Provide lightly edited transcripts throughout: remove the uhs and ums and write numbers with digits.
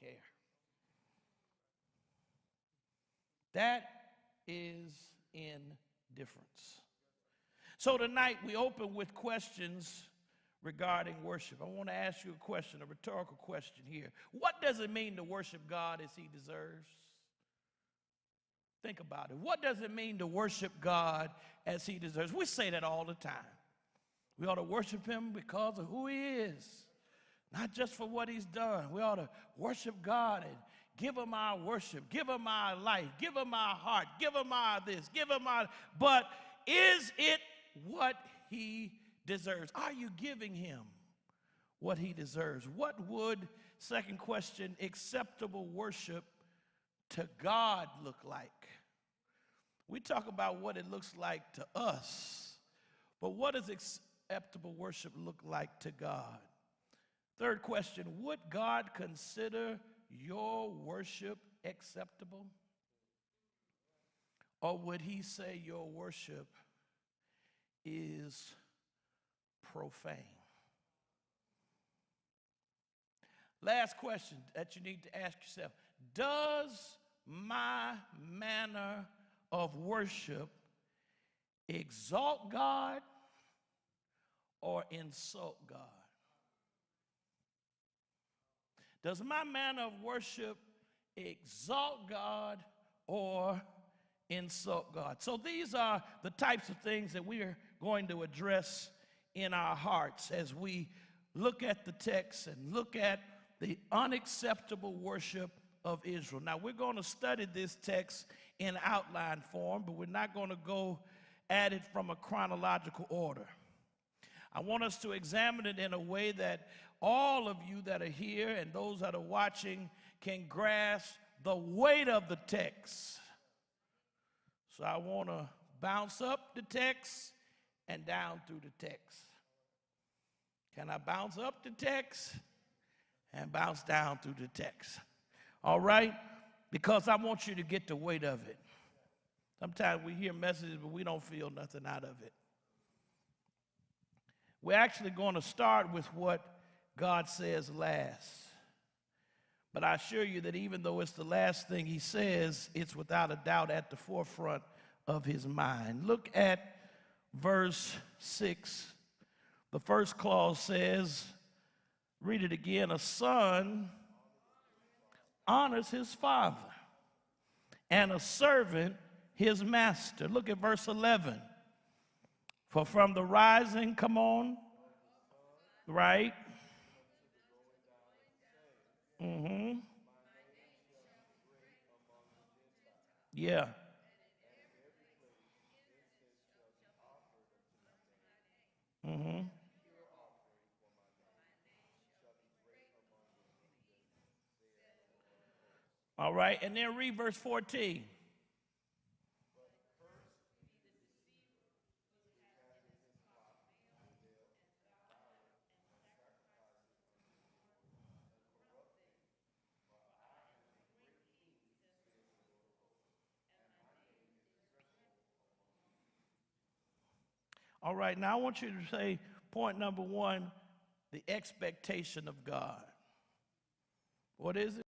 care. That is indifference. So tonight we open with questions regarding worship. I want to ask you a question, a rhetorical question here. What does it mean to worship God as he deserves? Think about it. What does it mean to worship God as he deserves? We say that all the time. We ought to worship him because of who he is, not just for what he's done. We ought to worship God and give him our worship, give him our life, give him our heart, give him our this, give him our... But is it what he deserves? Are you giving him what he deserves? What would, second question, acceptable worship to God look like? We talk about what it looks like to us, but what does acceptable worship look like to God? Third question, would God consider your worship acceptable? Or would he say your worship is profane? Last question that you need to ask yourself, does my manner of worship exalt God or insult God? Does my manner of worship exalt God or insult God? So these are the types of things that we are going to address in our hearts as we look at the text and look at the unacceptable worship of Israel. Now, we're going to study this text in outline form, but we're not going to go at it from a chronological order. I want us to examine it in a way that all of you that are here and those that are watching can grasp the weight of the text. So I want to bounce up the text and down through the text. Can I bounce up the text and bounce down through the text? All right? Because I want you to get the weight of it. Sometimes we hear messages, but we don't feel nothing out of it. We're actually going to start with what God says last. But I assure you that even though it's the last thing he says, it's without a doubt at the forefront of his mind. Look at verse 6. The first clause says, read it again, a son honors his father, and a servant his master. Look at verse 11. For from the rising, come on, right? Yeah. All right, and then read verse 14. All right, now I want you to say point number one, the expectation of God. What is it?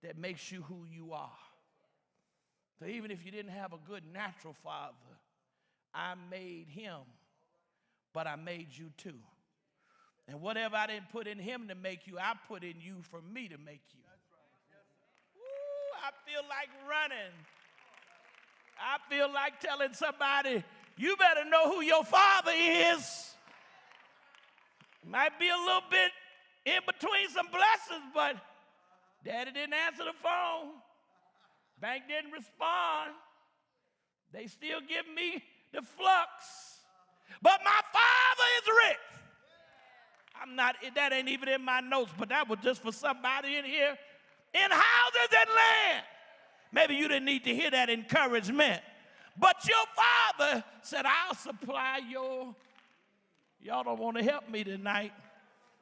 that makes you who you are. So even if you didn't have a good natural father, I made him, but I made you too. And whatever I didn't put in him to make you, I put in you for me to make you. Ooh, I feel like running. I feel like telling somebody, you better know who your father is. Might be a little bit in between some blessings, but daddy didn't answer the phone. Bank didn't respond. They still give me the flux. But my father is rich. That ain't even in my notes, but that was just for somebody in here in houses and land. Maybe you didn't need to hear that encouragement. But your father said, I'll supply y'all don't want to help me tonight.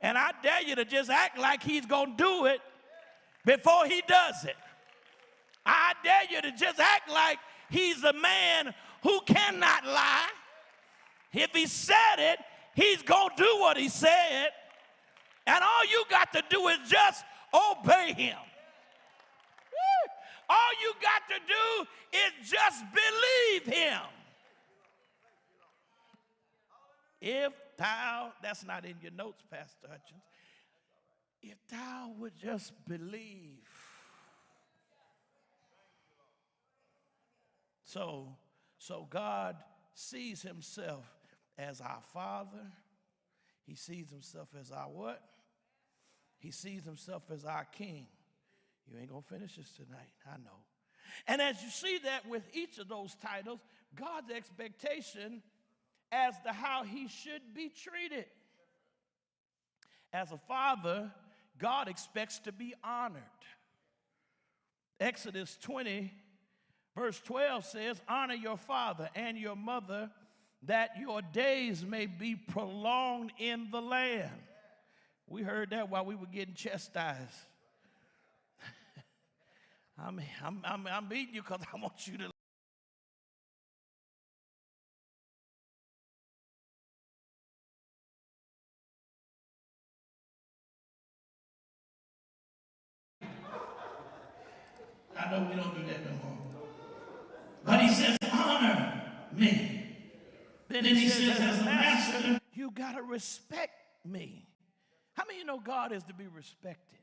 And I dare you to just act like he's going to do it before he does it. I dare you to just act like he's a man who cannot lie. If he said it, he's going to do what he said. And all you got to do is just obey him. All you got to do is just believe him. If thou, that's not in your notes, Pastor Hutchins. If thou would just believe. So God sees himself as our Father. He sees himself as our what? He sees himself as our King. You ain't going to finish this tonight, I know. And as you see that with each of those titles, God's expectation as to how he should be treated. As a father, God expects to be honored. Exodus 20, verse 12 says, honor your father and your mother, that your days may be prolonged in the land. We heard that while we were getting chastised. I'm beating you because I want you to. I know we don't do that no more. But he says, honor me. Then he says, as a master, you got to respect me. How many of you know God is to be respected?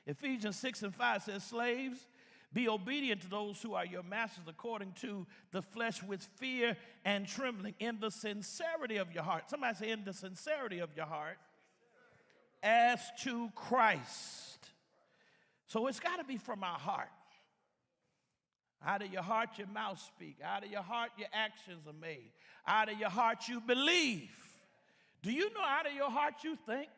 Ephesians 6 and 5 says, slaves, be obedient to those who are your masters according to the flesh with fear and trembling in the sincerity of your heart. Somebody say, in the sincerity of your heart, as to Christ. So it's got to be from our heart. Out of your heart, your mouth speak. Out of your heart, your actions are made. Out of your heart, you believe. Do you know out of your heart you think?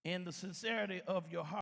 In the sincerity of your heart.